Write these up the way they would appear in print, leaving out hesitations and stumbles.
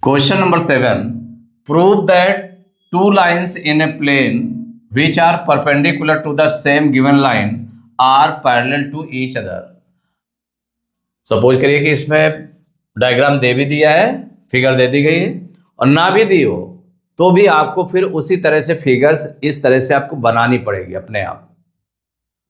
Question number 7. Prove that two lines in a plane which are perpendicular to the same given line are parallel to each other. Suppose करिए कि इसमें diagram दे भी दिया है, figure दे दी गई है, और ना भी दी हो तो भी आपको फिर उसी तरह से फिगर्स इस तरह से आपको बनानी पड़ेगी अपने आप।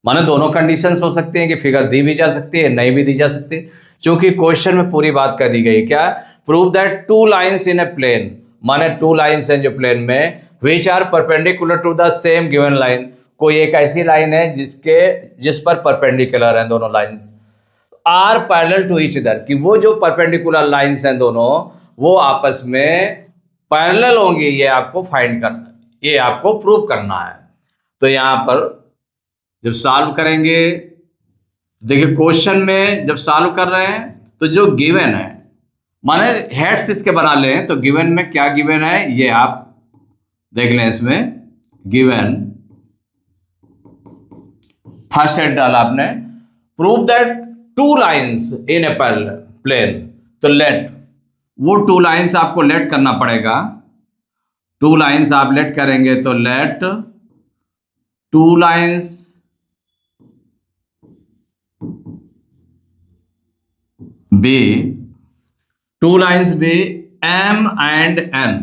माने दोनों कंडीशंस हो सकती हैं कि फिगर दी भी जा सकती है, नहीं भी दी जा सकती, क्योंकि क्वेश्चन में पूरी बात कर दी गई। क्या? Prove that two lines in a plane, माने टू लाइंस हैं जो प्लेन में, which are perpendicular to the same given line, कोई एक ऐसी लाइन है जिस पर परपेंडिकुलर हैं दोनों lines, are parallel to each other, कि वो जो परपेंडिकुलर लाइंस हैं दोनों वो आपस में पैरेलल होंगी, ये आपको फाइंड करना, ये आपको प्रूव करना है। तो यहाँ पर जब सॉल्व करेंगे, देखिए क्वेश्चन में जब सॉल्व कर रहे हैं तो जो गिवन है, माने हेड्स इसके बना लें, तो गिवन में क्या गिवन है ये आप देख लें। इसमें गिवन फर्स्ट हेड डाला आपने, prove that two lines in a parallel plane, तो लेट, वो टू लाइंस आपको लेट करना पड़ेगा। टू लाइंस आप लेट करेंगे तो let two lines be, two lines be M and N,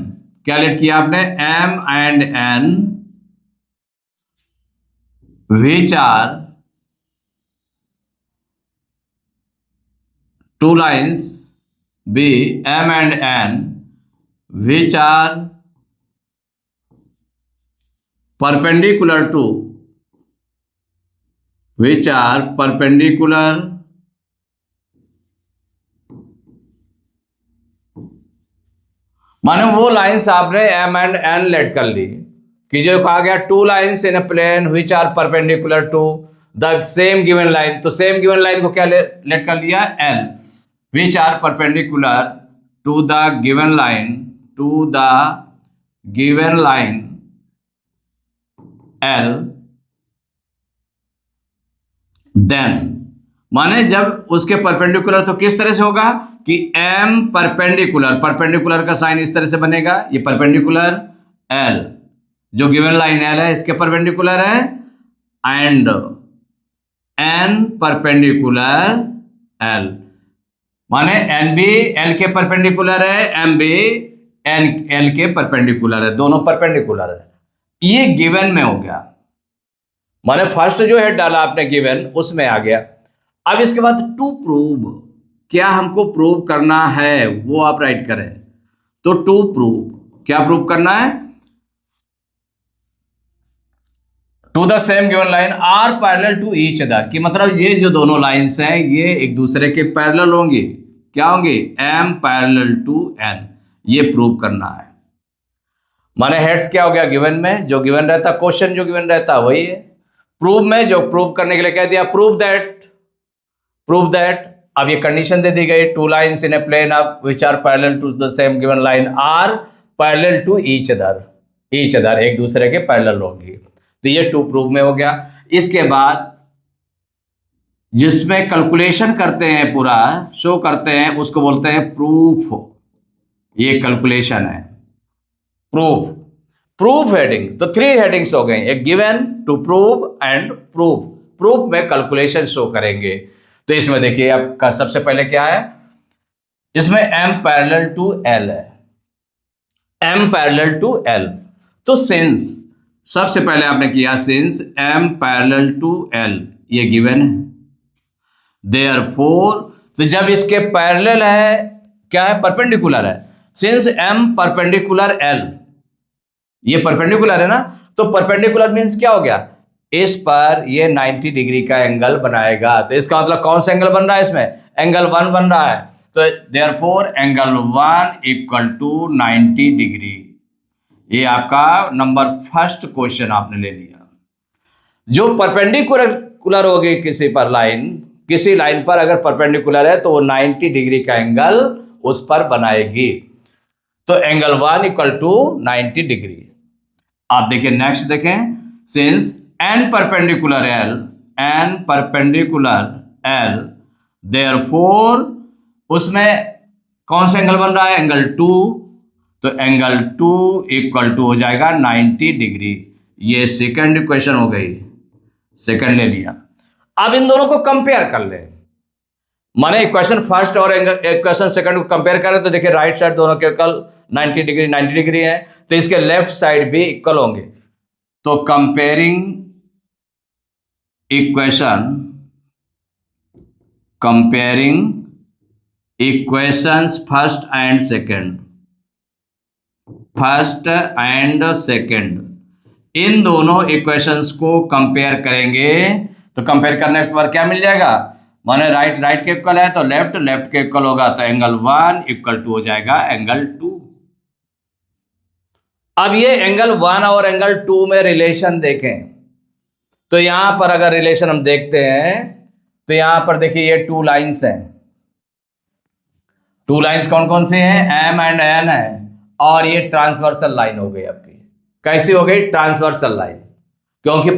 क्या लेट किया आपने? M and N, which are two lines be M and N which are perpendicular to, which are perpendicular माने वो lines आपने M and N late कर ली, कि जो कहा गया two lines in a plane which are perpendicular to the same given line, तो same given line को क्या लेट कर लिया? L, which are perpendicular to the given line, to the given line L, then माने जब उसके perpendicular तो किस तरह से होगा कि एम परपेंडिकुलर, परपेंडिकुलर का साइन इस तरह से बनेगा, ये परपेंडिकुलर एल, जो गिवन लाइन एल है इसके परपेंडिकुलर है, एंड एन परपेंडिकुलर एल, माने एन भी एल के परपेंडिकुलर है, एम भी एन एल के परपेंडिकुलर है, दोनों परपेंडिकुलर है। ये गिवन में हो गया, माने फर्स्ट जो है डाला आपने गिवन उसमें आ गया। अब इसके बाद टू प्रूव, क्या हमको प्रूव करना है वो आप राइट करें, तो टू प्रूव, क्या प्रूव करना है? To the same given line are parallel to each other, कि मतलब ये जो दोनों लाइंस हैं ये एक दूसरे के पैरेलल होंगी, क्या होंगी? एम पैरेलल टू एन, ये प्रूव करना है। माने हेड्स क्या हो गया? गिवन में जो गिवन रहता, क्वेश्चन जो गिवन रहता वही है, प्रूव में जो प्रूव करने के लिए कह दिया प्रूव दैट, प्रूव दैट। अब ये कंडीशन दे दी गई, two lines in a plane of which are parallel to the same given line are parallel to each other, each other एक दूसरे के पैरेलल होंगी, तो ये टू प्रूव में हो गया। इसके बाद जिसमें कैलकुलेशन करते हैं, पूरा शो करते हैं, उसको बोलते हैं प्रूफ, ये कैलकुलेशन है प्रूफ, प्रूफ हेडिंग, तो थ्री हेडिंग्स हो गई, एक given, to prove and proof. Proof में कैलकुलेशन शो करेंगे, तो इसमें देखिए आपका सबसे पहले क्या है, इसमें m पैरेलल टू l है, m पैरेलल टू l, तो सिंस सबसे पहले आपने किया since m parallel to l, ये गिवन है, देयरफॉर, तो जब इसके पैरेलल है, क्या है? परपेंडिकुलर है, सिंस m परपेंडिकुलर l, ये परपेंडिकुलर है ना, तो परपेंडिकुलर मीन्स क्या हो गया? इस पर ये 90 डिग्री का एंगल बनाएगा, तो इसका मतलब कौन सा एंगल बन रहा है? इसमें एंगल 1 बन रहा है, तो therefore angle 1 equal to 90 degree. ये आपका नंबर फर्स्ट क्वेश्चन आपने ले लिया। जो परपेंडिकुलर होगी किसी पर लाइन, किसी लाइन पर अगर परपेंडिकुलर है तो वो 90 डिग्री का एंगल उस पर बनाएगी, तो एंगल 1 इक्वल टू 90 डिग्री। आप देखिए नेक्स्ट देखें, since N perpendicular L, N perpendicular L, therefore उसमें कौन सा एंगल बन रहा है? एंगल 2, तो एंगल 2 इक्वल टू हो जाएगा 90 डिग्री। ये सेकंड इक्वेशन हो गई, सेकंड ले लिया। अब इन दोनों को कंपेयर कर ले, माने इक्वेशन फर्स्ट और इक्वेशन सेकंड को कंपेयर करें तो देखिए राइट साइड दोनों के इक्वल 90 डिग्री है, तो इसके लेफ्ट साइड भी इक्वल होंगे। तो comparing equations first and second, इन दोनों इक्वेशंस को कंपेयर करेंगे तो कंपेयर करने पर क्या मिल जाएगा, माने राइट के इक्वल है तो लेफ्ट के इक्वल होगा, तो एंगल 1 इक्वल टू हो जाएगा एंगल 2। अब ये एंगल 1 और एंगल 2 में रिलेशन देखें तो यहां पर अगर रिलेशन हम देखते हैं तो यहां पर देखिए ये 2 लाइंस हैं। 2 लाइंस कौन कौन सी हैं, एम एंड एन है, और ये ट्रांसवर्सल लाइन हो गई आपकी। कैसी हो गई, ट्रांसवर्सल लाइन, क्योंकि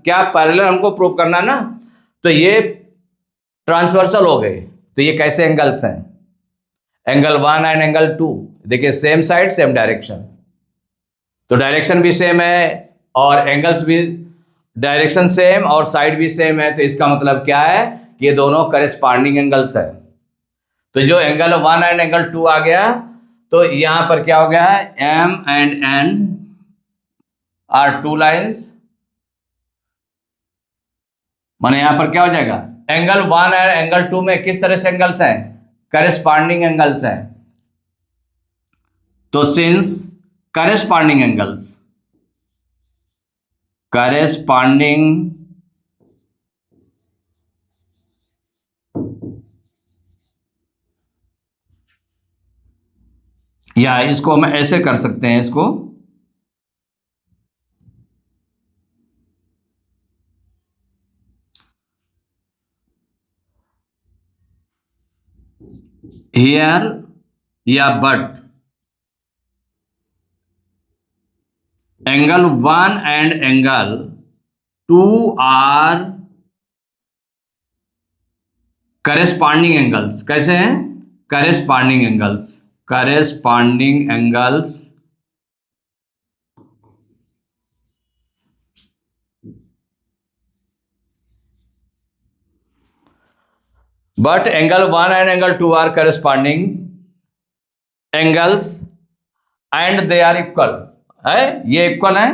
क्या पैरेलल हमको प्रूव करना है ना, तो ये ट्रांसवर्सल हो गए। तो ये कैसे एंगल्स हैं, एंगल 1 एंड एंगल 2, देखिए सेम साइड सेम डायरेक्शन, तो डायरेक्शन भी सेम है और एंगल्स भी डायरेक्शन सेम और साइड भी सेम है। तो इसका मतलब क्या है, ये दोनों करेस्पॉन्डिंग एंगल्स है। तो जो एंगल 1 एंड एंगल 2 आ गया, तो यहां पर क्या हो गया है, M and N are 2 lines, माने यहां पर क्या हो जाएगा, एंगल 1 एंड एंगल 2 में किस तरह से एंगल्स हैं, करेस्पॉन्डिंग एंगल्स हैं। तो सिंस करेस्पॉन्डिंग एंगल्स, या इसको हम ऐसे कर सकते हैं, इसको हियर या but angle 1 and angle 2 are corresponding angles. कैसे हैं, corresponding angles but angle 1 and angle 2 are corresponding angles and they are equal है, ये इक्वल है।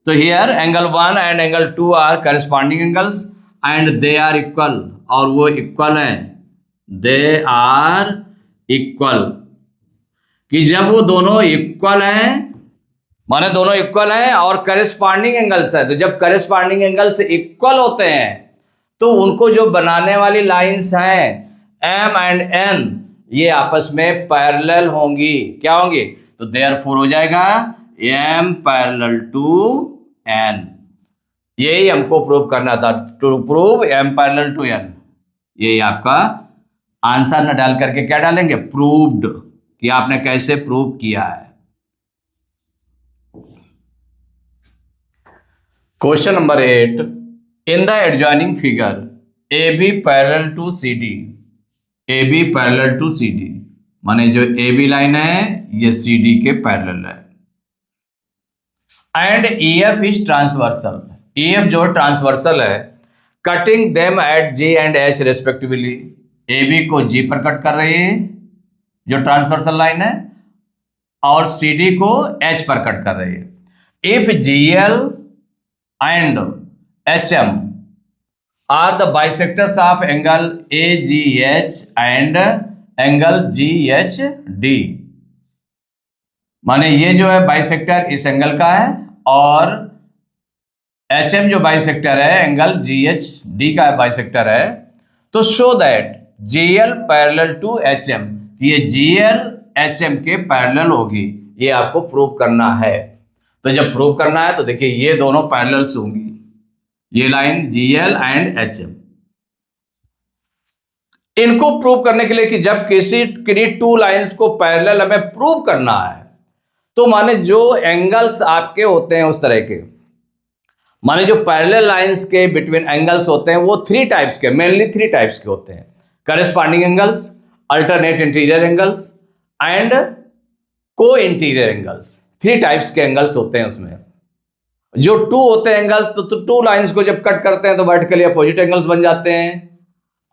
तो here angle 1 and angle 2 are corresponding angles and they are equal, और वो equal है, they are equal, कि जब वो दोनों इक्वल हैं, माने दोनों इक्वल हैं और करेस्पॉन्डिंग एंगल्स है, तो जब करेस्पॉन्डिंग एंगल्स इक्वल होते हैं तो उनको जो बनाने वाली लाइंस हैं एम एंड एन, ये आपस में पैरेलल होंगी। क्या होंगी, तो देयरफॉर हो जाएगा एम पैरेलल टू एन। यही हमको प्रूव करना था, to prove M parallel to N. यही आपका आंसर न डाल करके क्या डालेंगे, प्रूव्ड, कि आपने कैसे प्रूव किया है। Question number 8, in the adjoining figure AB parallel to CD, AB parallel to CD, माने जो AB लाइन है ये CD के पैरेलल है, and EF is transversal, EF जो ट्रांसवर्सल है, cutting them at G and H respectively, AB को G पर कट कर रही है जो ट्रांसवर्सल लाइन है, और CD को H पर कट कर रही है। If GL and HM are the bisectors of angle AGH and angle GHD, माने ये जो है बाइसेक्टर इस एंगल का है और HM जो बाइसेक्टर है एंगल GHD का बाइसेक्टर है। तो show that GL parallel to HM, ये GL HM के पैरेलल होगी, ये आपको प्रूव करना है। तो जब प्रूव करना है तो देखिए ये दोनों पैरेलल्स होंगी, ये लाइन GL एंड HM। इनको प्रूव करने के लिए कि जब किसी 2 लाइंस को पैरेलल हमें प्रूव करना है तो माने जो एंगल्स आपके होते हैं उस तरह के, माने जो पैरेलल लाइंस के बिटवीन एंगल्स होते हैं वो 3 टाइप्स के, मेनली 3 टाइप्स के होते हैं, corresponding angles, alternate interior angles and को इंटीरियर एंगल्स, 3 टाइप्स के एंगल्स होते हैं उसमें। जो 2 होते हैं एंगल्स, तो 2 लाइंस को जब कट करते हैं तो वर्टिकली अपोजिट एंगल्स बन जाते हैं।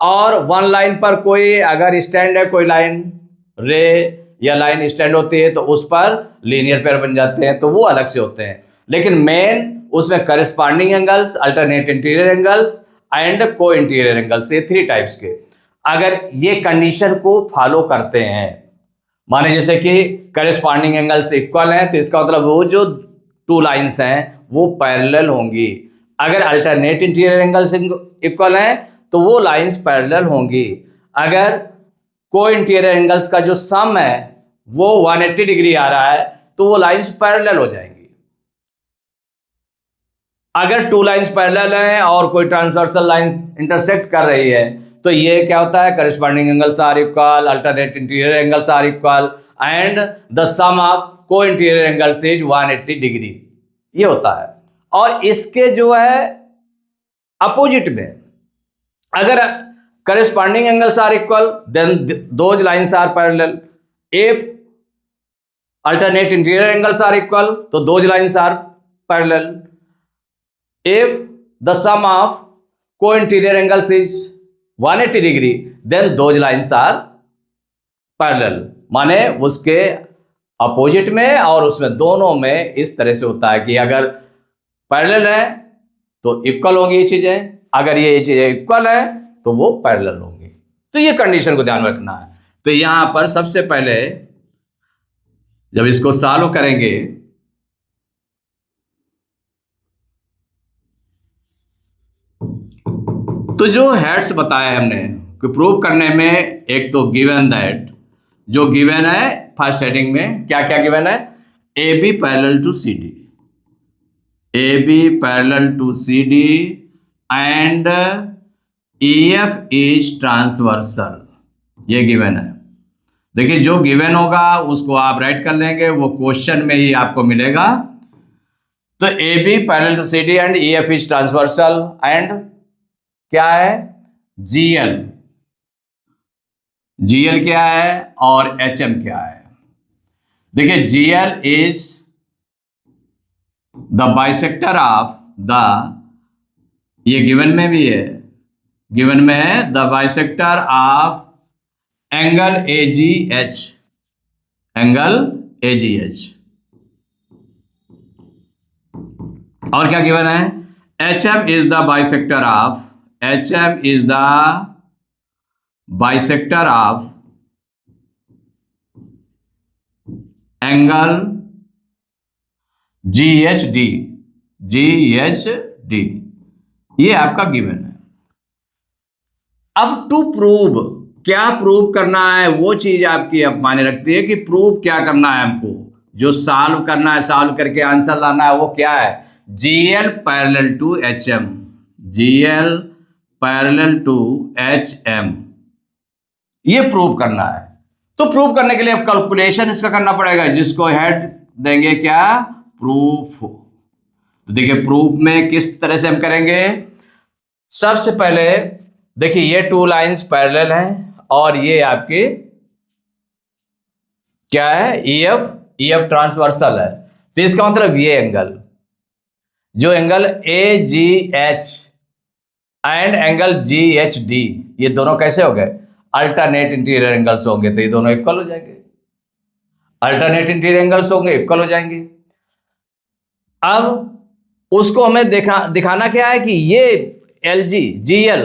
और 1 लाइन पर कोई अगर स्टैंड है, कोई लाइन रे या लाइन स्टैंड होती है तो उस पर लीनियर पेयर बन जाते हैं, तो वो अलग से होते हैं। लेकिन मेन उसमें corresponding angles, alternate interior angles and को इंटीरियर एंगल्स, ये 3 टाइप्स के अगर ये कंडीशन को फॉलो करते हैं, माने जैसे कि करस्पॉन्डिंग एंगल्स इक्वल हैं, तो इसका मतलब वो जो 2 लाइंस हैं वो पैरेलल होंगी। अगर अल्टरनेट इंटीरियर एंगल्स इक्वल हैं तो वो लाइंस पैरेलल होंगी। अगर को इंटीरियर एंगल्स का जो सम है वो 180 डिग्री आ रहा है तो वो लाइंस पैरेलल हो जाएंगी। अगर 2 लाइंस पैरेलल हैं और कोई ट्रांसवर्सल लाइंस इंटरसेक्ट कर रही है तो ये क्या होता है, corresponding angles are equal, alternate interior angles are equal and the sum of co interior angles is 180 degree, ये होता है। और इसके जो है अपोजिट में, अगर corresponding angles are equal then those lines are parallel, if alternate interior angles are equal तो those lines are parallel, if the sum of co-interior angles is 180 degree then those lines are parallel, माने उसके opposite में और उसमें दोनों में इस तरह से होता है कि अगर पैरेलल है तो इक्वल होंगी ये चीजें, अगर ये चीजें इक्वल है तो वो पैरेलल होंगी। तो ये कंडीशन को ध्यान में रखना है। तो यहां पर सबसे पहले जब इसको सॉल्व करेंगे तो जो हेड्स बताया हमने कि प्रूव करने में, एक तो गिवन दैट, जो गिवन है फर्स्ट हेडिंग में क्या क्या गिवन है, A B parallel to C D, A B parallel to C D and E F is transversal, ये गिवन है। देखिए जो गिवन होगा उसको आप राइट कर लेंगे, वो क्वेश्चन में ही आपको मिलेगा। तो A B parallel to C D and E F is transversal and क्या है, जीएल, जीएल क्या है और एचएम क्या है। देखिए GL is the bisector of the, ये गिवन में भी है, गिवन में है the bisector of angle AGH, angle AGH. और क्या गिवन है, HM is the bisector of, HM is the bisector of angle GHD, GHD, ये आपका गिवन है। अब टू प्रूव, क्या प्रूव करना है वो चीज आपकी अब मायने रखती है कि प्रूव क्या करना है हमको, जो सॉल्व करना है, सॉल्व करके आंसर लाना है वो क्या है, GL parallel to HM, GL parallel to HM, ये प्रूव करना है। तो प्रूव करने के लिए अब कैलकुलेशन इसका करना पड़ेगा, जिसको हेड देंगे क्या, प्रूफ। तो देखिए प्रूफ में किस तरह से हम करेंगे, सबसे पहले देखिए ये 2 लाइंस पैरेलल हैं और ये आपके क्या है, EF ट्रांसवर्सल है। तो इसका मतलब ये एंगल, जो angle AGH and angle GHD, ये दोनों कैसे हो गए, अल्टरनेट इंटीरियर एंगल्स होंगे, तो ये दोनों इक्वल हो जाएंगे, अल्टरनेट इंटीरियर एंगल्स होंगे, इक्वल हो जाएंगे। अब उसको हमें दिखाना क्या है कि ये LG, GL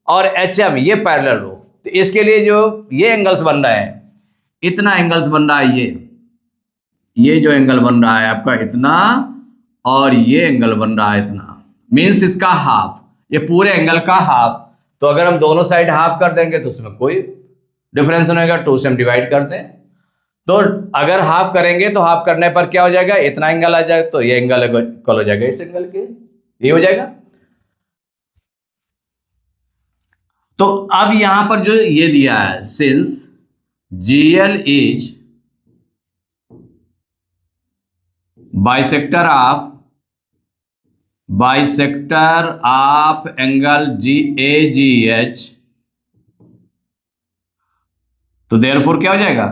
और HM ये पैरेलल हो। तो इसके लिए जो ये एंगल्स बन रहे हैं, इतना एंगल्स बन रहा है, ये जो एंगल बन रहा है आपका इतना, और ये एंगल बन रहा है इतना, मीन्स इसका हाफ, ये पूरे एंगल का हाफ। तो अगर हम दोनों साइड हाफ कर देंगे तो उसमें कोई डिफरेंस नहीं होगा, 2 से हम डिवाइड कर दें। तो अगर हाफ करेंगे तो हाफ करने पर क्या हो जाएगा, इतना एंगल आ जाएगा, तो ये एंगल इक्वल हो जाएगा इस एंगल के, ये हो जाएगा। तो अब यहां पर जो ये दिया है, since GL is bisector of angle AGH, तो देयरफॉर क्या हो जाएगा,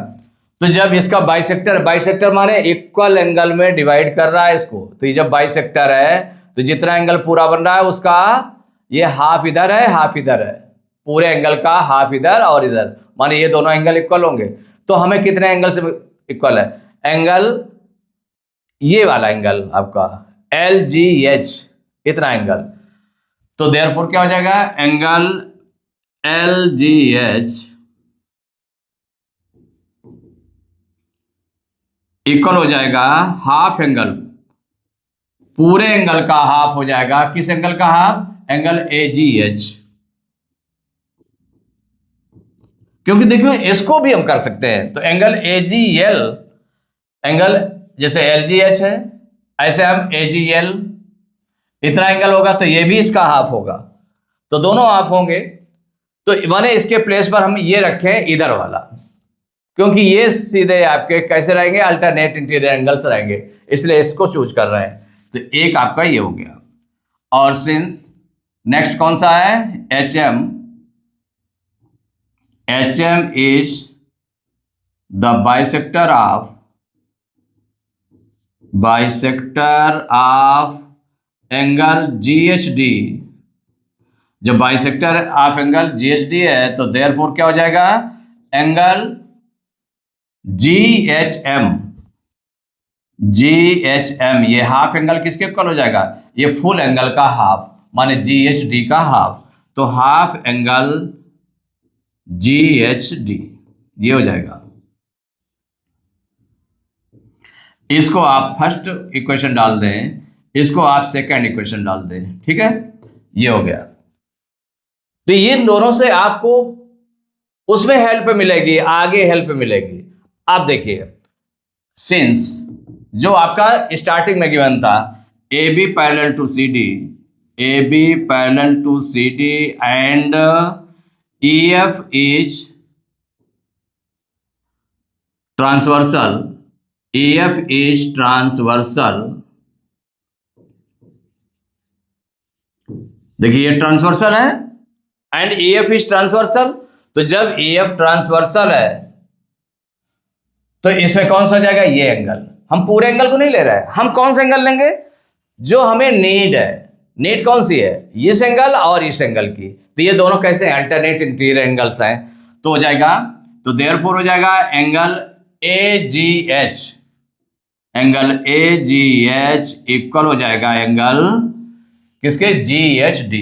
तो जब इसका बाइसेक्टर, बाइसेक्टर माने इक्वल एंगल में डिवाइड कर रहा है इसको, तो ये जब बाइसेक्टर है तो जितना एंगल पूरा बन रहा है उसका ये हाफ इधर है हाफ इधर है, पूरे एंगल का हाफ इधर और इधर, माने ये दोनों एंगल इक्वल होंगे। तो हमें कितने एंगल से इक्वल है? एंगल, ये वाला एंगल आपका LGH, इतना एंगल। तो देयरफॉर क्या हो जाएगा? एंगल LGH इक्वल हो जाएगा हाफ एंगल, पूरे एंगल का हाफ हो जाएगा। किस एंगल का हाफ? Angle AGH। क्योंकि देखिए इसको भी हम कर सकते हैं, तो एंगल AGL, एंगल जैसे LGH है ऐसे हम AGL, इतना एंगल होगा तो ये भी इसका हाफ होगा, तो दोनों हाफ होंगे। तो माने इसके प्लेस पर हम ये रखें इधर वाला, क्योंकि ये सीधे आपके कैसे रहेंगे? अल्टरनेट इंटीरियर एंगल्स रहेंगे, इसलिए इसको चूज कर रहे हैं। तो एक आपका ये हो गया। और सिंस नेक्स्ट कौन सा है? HM। HM is the bisector of angle GHD। जब बाइसेक्टर ऑफ एंगल GHD है तो देयरफॉर क्या हो जाएगा? एंगल GHM, ये हाफ एंगल किसके इक्वल हो जाएगा? ये फुल एंगल का हाफ, माने GHD का हाफ, तो हाफ एंगल GHD ये हो जाएगा। इसको आप फर्स्ट इक्वेशन डाल दें, इसको आप सेकंड इक्वेशन डाल दें, ठीक है? ये हो गया। तो ये दोनों से आपको उसमें हेल्प मिलेगी, आगे हेल्प मिलेगी। आप देखिए, सिंस जो आपका स्टार्टिंग में गिवन था AB parallel to CD, AB parallel to CD and EF is transversal, EF is transversal. देखिए ये ट्रांसवर्सल है एंड EF इज ट्रांसवर्सल। तो जब EF ट्रांसवर्सल है तो इसमें कौन सा हो जाएगा? ये एंगल। हम पूरे एंगल को नहीं ले रहे हैं, हम कौन सा एंगल लेंगे? जो हमें नीड है। नीड कौन सी है? इस एंगल और इस एंगल की। तो ये दोनों कैसे हैं? अल्टरनेट इंटीरियर एंगल्स हैं, तो हो जाएगा, तो देयरफॉर हो जाएगा angle AGH, angle AGH equal हो जाएगा एंगल किसके? GHD।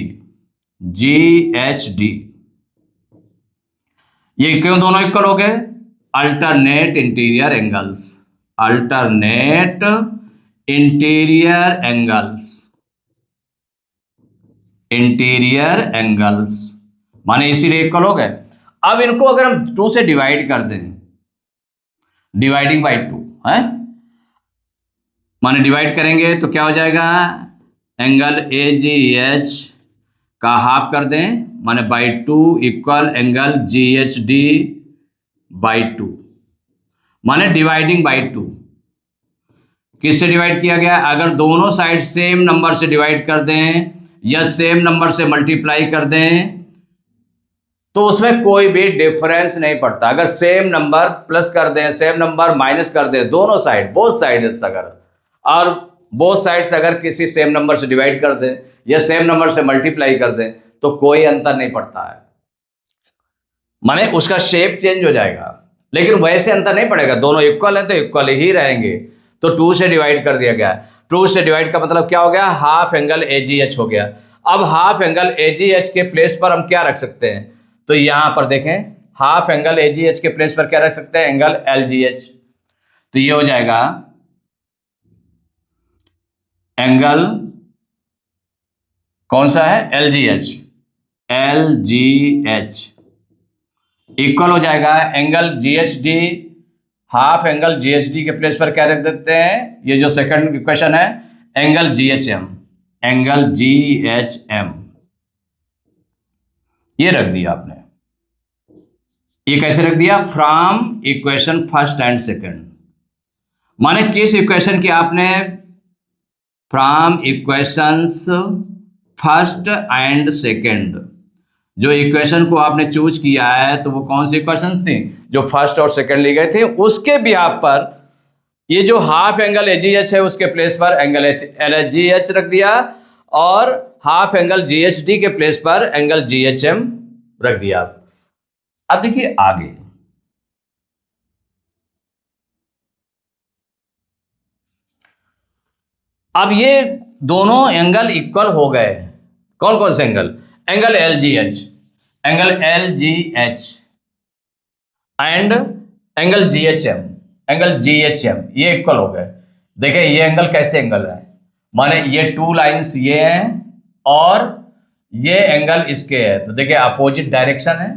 ये क्यों दोनों इक्वल हो गए? Alternate interior angles, alternate interior angles, interior angles माने इसीलिए इक्वल हो गए। अब इनको अगर हम 2 से डिवाइड कर दें, डिवाइडिंग बाई 2 है, माने डिवाइड करेंगे तो क्या हो जाएगा? एंगल AGH का हाफ कर दें, माने by 2 equal angle GHD by 2, माने डिवाइडिंग बाई 2। किससे डिवाइड किया गया? अगर दोनों साइड सेम नंबर से डिवाइड कर दें या सेम नंबर से मल्टीप्लाई कर दें तो उसमें कोई भी डिफरेंस नहीं पड़ता। अगर सेम नंबर प्लस कर दें, सेम नंबर माइनस कर दें, दोनों साइड, बोथ साइड्स अगर, और बोथ साइड्स अगर किसी सेम नंबर से डिवाइड कर दें या सेम नंबर से मल्टीप्लाई कर दें तो कोई अंतर नहीं पड़ता है, माने उसका शेप चेंज हो जाएगा, लेकिन वैसे अंतर नहीं पड़ेगा। दोनों इक्वल है तो इक्वल ही रहेंगे। तो 2 से डिवाइड कर दिया गया। 2 से डिवाइड का मतलब क्या हो गया? हाफ एंगल AGH हो गया। अब हाफ एंगल AGH के प्लेस पर हम क्या रख सकते हैं? तो यहां पर देखें, हाफ एंगल AGH के प्लेस पर क्या रख सकते हैं? Angle LGH। तो ये हो जाएगा एंगल कौन सा है? LGH। LGH इक्वल हो जाएगा angle GHD, half angle GHD के प्लेस पर क्या रख देते हैं? ये जो सेकंड इक्वेशन है, एंगल GHM, एंगल GHM ये रख दिया आपने। ये कैसे रख दिया? From equation first and second, माने किस इक्वेशन की आपने? From equations first and second. जो इक्वेशन को आपने चूज किया है तो वो कौन सी इक्वेशंस थी? जो फर्स्ट और सेकंड लिए गए थे, उसके बिहाफ पर ये जो हाफ एंगल एजीएच है उसके प्लेस पर एंगल एलजीएच रख दिया, और हाफ एंगल जीएचडी के प्लेस पर एंगल जीएचएम रख दिया। अब देखिए आगे, अब ये दोनों एंगल इक्वल हो गए। कौन कौन से angle? Angle LGH, angle LGH and angle GHM, angle GHM, ये इक्वल हो गए। देखिए ये एंगल कैसे एंगल है, माने ये टू लाइंस ये हैं और ये एंगल इसके है, तो देखिए अपोजिट डायरेक्शन है,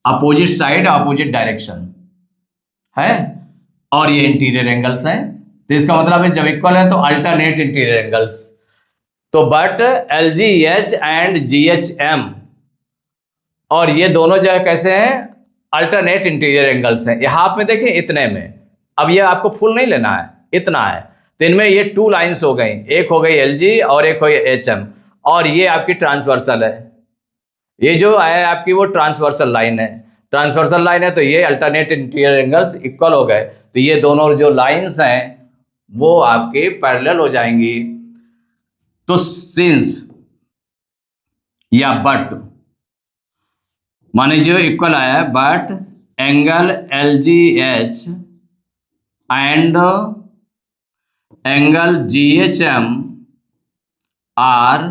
अपोजिट साइड अपोजिट डायरेक्शन है, और ये इंटीरियर एंगल्स हैं। तो इसका मतलब है जब इक्वल है तो अल्टरनेट इंटीरियर एंगल्स। तो बट एलजीएच एंड जीएचएम और ये दोनों जो है कैसे हैं? अल्टरनेट इंटीरियर एंगल्स हैं। यहाँ पे देखें इतने में, अब ये आपको फुल नहीं लेना है, इतना है, तो इनमें ये टू लाइंस हो गई, एक हो गई एलजी और एक हो गई एचएम, और ये आपकी ट्रांसवर्सल है। ये जो है आपकी वो ट्रांसवर्सल लाइन है, ट्रांसवर्सल लाइन है, तो ये अल्टरनेट इंटीरियर एंगल्स इक्वल हो गए। तो ये दोनों जो लाइंस हैं वो आपके पैरेलल हो जाएंगी। तो सिंस या बट माने जो इक्वल आया है, but angle LGH and angle GHM are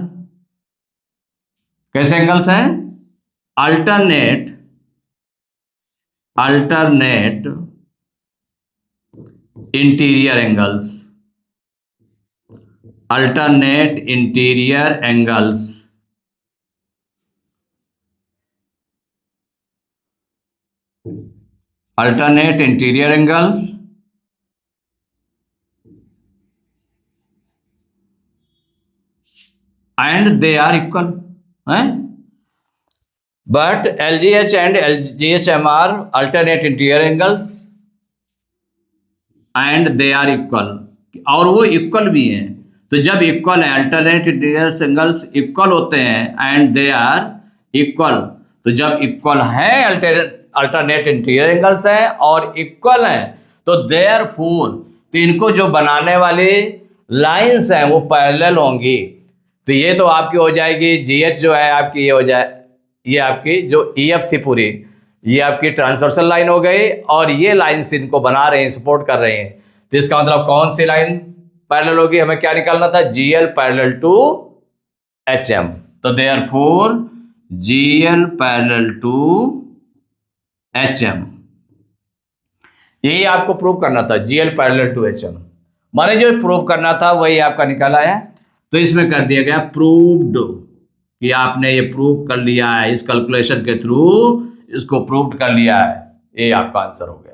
कैसे एंगल्स हैं? Alternate interior angles, alternate interior angles. Alternate interior angles and they are equal, but LGH and LGHM are alternate interior angles and they are equal, और वो equal भी हैं। तो जब equal है, alternate interior angles equal होते हैं and they are equal, तो जब इक्वल है अल्टरनेट इंटीरियर एंगल्स हैं और इक्वल हैं, तो देयरफॉर तो इनको जो बनाने वाली लाइंस हैं वो पैरेलल होंगी। तो ये तो आपकी हो जाएगी जीएच जो है आपकी, ये हो जाए, ये आपकी जो ईएफ थी पूरी, ये आपकी ट्रांसवर्सल लाइन हो गई, और ये लाइंस इनको बना रहे हैं, सपोर्ट कर रहे हैं। तो इसका मतलब कौन सी लाइन पैरेलल होगी? हमें क्या निकालना था? GL parallel to HM. तो therefore GL parallel to HM, यही आपको प्रूव करना था, जीएल पैरेलल टू एचएम। माने जो प्रूव करना था वही आपका निकाला है। तो इसमें कर दिया गया प्रूव्ड, कि आपने ये प्रूव कर लिया है, इस कैलकुलेशन के थ्रू इसको प्रूव्ड कर लिया है। ये आपका आंसर हो गया।